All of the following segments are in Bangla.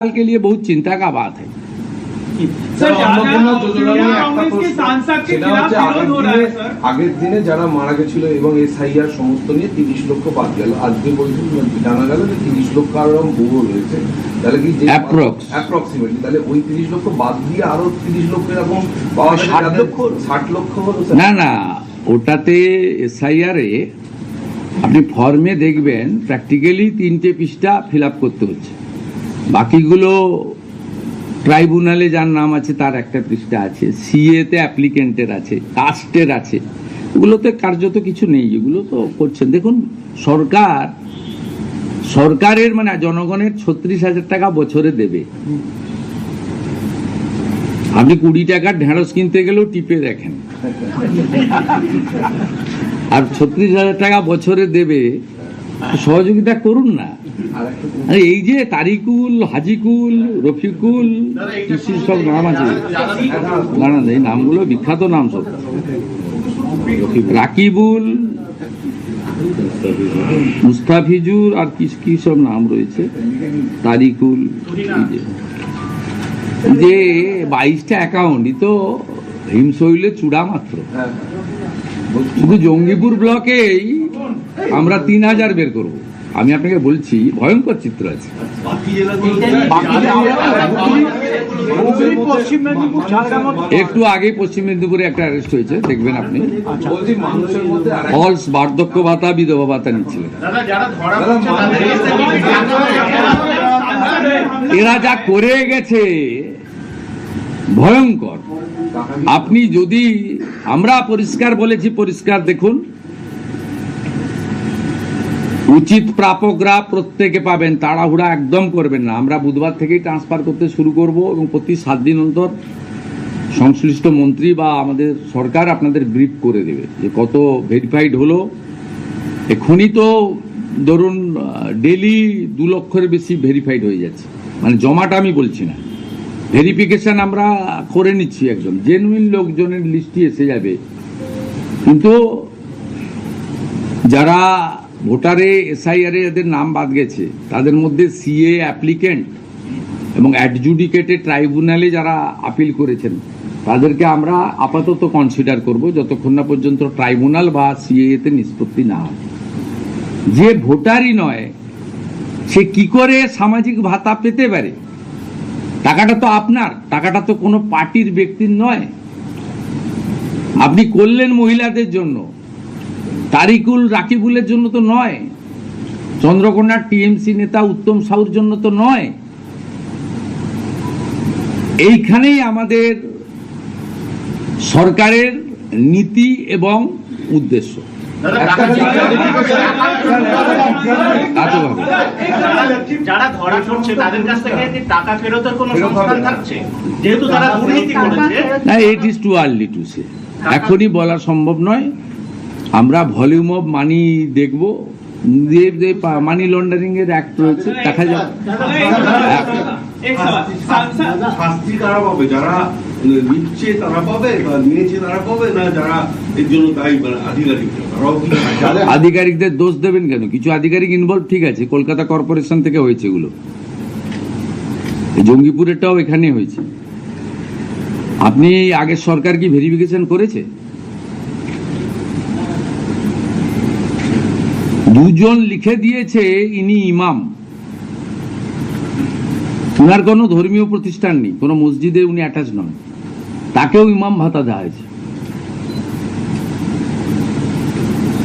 के लिए बहुत चिंता का बात है। আগের দিনে যারা মারা গেছিল এবং এসআইআর সমস্ত নিয়ে 30 লক্ষ বাদ গেল, আজকে বলছেন জানা গেল যে 30 লক্ষ আরো ভুয়ো রয়েছে, তাহলে কি অ্যাপ্রক্সিমেটলি তাহলে ওই 30 লক্ষ বাদ দিয়ে আরো 30 লক্ষ এরকম 60 লক্ষ হলো? না না, ওটাতে এসআইআর এ আপনি ফর্মে দেখবেন প্র্যাকটিক্যালি 3টে পৃষ্ঠা ফিল আপ করতে হচ্ছে, বাকিগুলো ট্রাইব্যুনালে যার নাম আছে তার একটা পৃষ্ঠা আছে, সিএ তে অ্যাপ্লিকেন্টের আছে, কাস্টের আছে, ওগুলোতে কার্যত কিছু নেই, এগুলো তো করছেন। দেখুন সরকারের মানে জনগণের 36,000 টাকা বছরে দেবে, আপনি 20 টাকার ঢেঁড়স কিনতে গেলেও টিপে দেখেন, আর 36,000 টাকা বছরে দেবে, সহযোগিতা করুন না। এই যে তারিকুল, হাজিকুল, রফিকুল, সব নাম আছে, না না এই নামগুলো বিখ্যাত নাম, সব রাকিবুল, মুস্তাফিজুর আর কি সব নাম রয়েছে, তারিকুল, যে 22টা অ্যাকাউন্ট, তো হিমশৈলের চূড়া মাত্র। শুধু জঙ্গিপুর ব্লকেই আমরা 3,000 বের করবো, আমি আপনাকে বলছি, ভয়ঙ্কর চিত্র আছে। একটু আগে পশ্চিম মেদিনীপুরে একটা অ্যারেস্ট হয়েছে, দেখবেন আপনি, ফলস বার্ধক্য ভাতা, বিধবা ভাতা নিচ্ছিলেন। এরা যা করে গেছে ভয়ঙ্কর। আপনি যদি, আমরা পরিষ্কার বলেছি, পরিষ্কার দেখুন, উচিত প্রাপকরা প্রত্যেকে পাবেন, তাড়াহুড়া একদম করবেন না। আমরা বুধবার থেকেই ট্রান্সফার করতে শুরু করব এবং প্রতি 7 দিন অন্তর সংশ্লিষ্ট মন্ত্রী বা আমাদের সরকার আপনাদের ব্রিফ করে দেবে যে কত ভেরিফাইড হলো। এখনই তো ধরুন ডেলি 2 লক্ষের বেশি ভেরিফাইড হয়ে যাচ্ছে, মানে জমাটা আমি বলছি না, ভেরিফিকেশন আমরা করে নিচ্ছি, একজন জেনুইন লোকজনের লিস্টই এসে যাবে। কিন্তু যারা ভোটারে এসআইআরে এদের নাম বাদ গেছে, তাদের মধ্যে সিএ অ্যাপ্লিকেন্ট এবং অ্যাডজুডিকেটেড ট্রাইব্যুনালে যারা আপিল করেছেন, তাদেরকে আমরা আপাতত কনসিডার করব যতক্ষণ না পর্যন্ত ট্রাইব্যুনাল বা সিএ তে নিষ্পত্তি না হয়। যে ভোটারই নয় সে কি করে সামাজিক ভাতা পেতে পারে? টাকাটা তো আপনার, টাকাটা তো কোনো পার্টির ব্যক্তির নয়। আপনি করলেন মহিলাদের জন্য, তারিকুল রাকিবুলের জন্য তো নয়, চন্দ্রকোনার টিএমসি নেতা উত্তম সাউর জন্য তো নয়। এইখানেই আমাদের সরকারের নীতি এবং উদ্দেশ্য। যারা ধরা পড়ছে তাদের কাছ থেকে টাকা ফেরতের কোনো সংস্থান থাকছে, যেহেতু তারা দুর্নীতি করেছে? না, it is too early to say, এখনই বলা সম্ভব নয়। আমরা ভলিউম অফ মানি দেখব, মানি লন্ডারিং এর অ্যাক্ট রয়েছে, দেখা যাবে শাস্তি কারা পাবে, যারা নিচ্ছে তারা পাবে, বা নিয়েছে তারা পাবে, না যারা এর জন্য দায়ী আধিকারিকদের দোষ দেবেন কেন? কিছু আধিকারিক ইনভলভ, ঠিক আছে, কলকাতা কর্পোরেশন থেকে হয়েছে এগুলো, জঙ্গিপুরেরটাও এখানে হয়েছে। আপনি আগের সরকার কি ভেরিফিকেশন করেছে? 2 জন লিখে দিয়েছে ইনি ইমাম, উনার কোনো ধর্মীয় প্রতিষ্ঠান নেই, কোনো মসজিদে উনি অ্যাটাচ নন, তাকেও ইমাম ভাতা দেওয়া হয়েছে।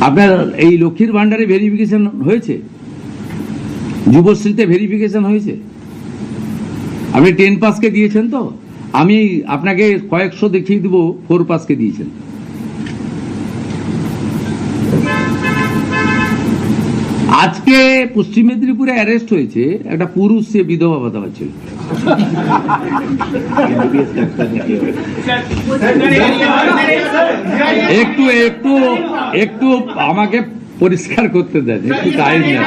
আপনার এই লক্ষ্মীর ভান্ডারে ভেরিফিকেশন হয়েছে, যুবশ্রীতে ভেরিফিকেশন হয়েছে। আপনি 10 পাসকে দিয়েছেন তো, আমি আপনাকে কয়েকশো দেখিয়ে দিব 4 পাসকে দিয়েছেন। আজকে পশ্চিম মেদিনীপুরে অ্যারেস্ট হয়েছে একটা পুরুষ, সে বিধবা ভাতা পাচ্ছিল। একটু একটু একটু আমাকে পরিষ্কার করতে দেন, একটু টাইম নেই।